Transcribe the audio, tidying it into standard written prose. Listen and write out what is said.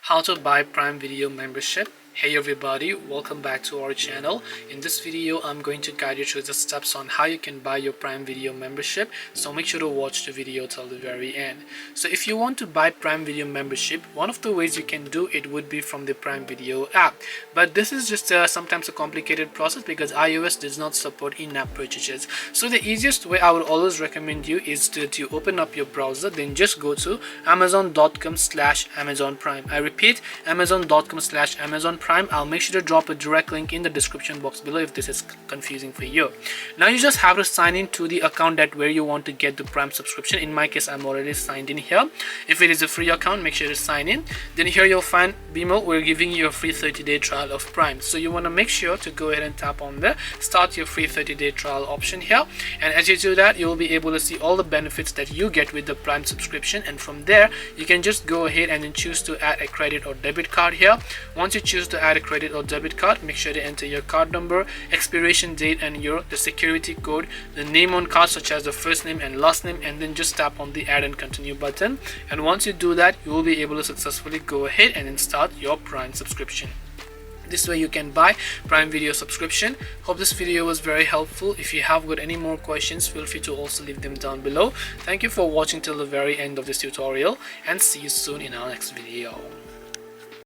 How to buy Prime Video membership. Hey everybody, welcome back to our channel. In this video I'm going to guide you through the steps on how you can buy your Prime Video membership, so make sure to watch the video till the very end. So if you want to buy Prime Video membership, one of the ways you can do it would be from the Prime Video app, but this is just sometimes a complicated process because iOS does not support in-app purchases. So the easiest way I would always recommend you is to open up your browser, then just go to amazon.com/Amazon Prime. I repeat, amazon.com/Amazon Prime. I'll make sure to drop a direct link in the description box below if this is confusing for you. Now you just have to sign in to the account that where you want to get the Prime subscription. In my case, I'm already signed in here. If it is a free account, make sure to sign in. Then here you'll find BMO. We're giving you a free 30-day trial of Prime, so you want to make sure to go ahead and tap on the start your free 30-day trial option here. And as you do that, you will be able to see all the benefits that you get with the Prime subscription, and from there you can just go ahead and then choose to add a credit or debit card here. Once you choose to add a credit or debit card, make sure to enter your card number, expiration date, and the security code, the name on card such as the first name and last name, and then just tap on the add and continue button. And once you do that, you will be able to successfully go ahead and then start your Prime subscription. This way you can buy Prime Video subscription. Hope this video was very helpful. If you have got any more questions, feel free to also leave them down below. Thank you for watching till the very end of this tutorial, and see you soon in our next video.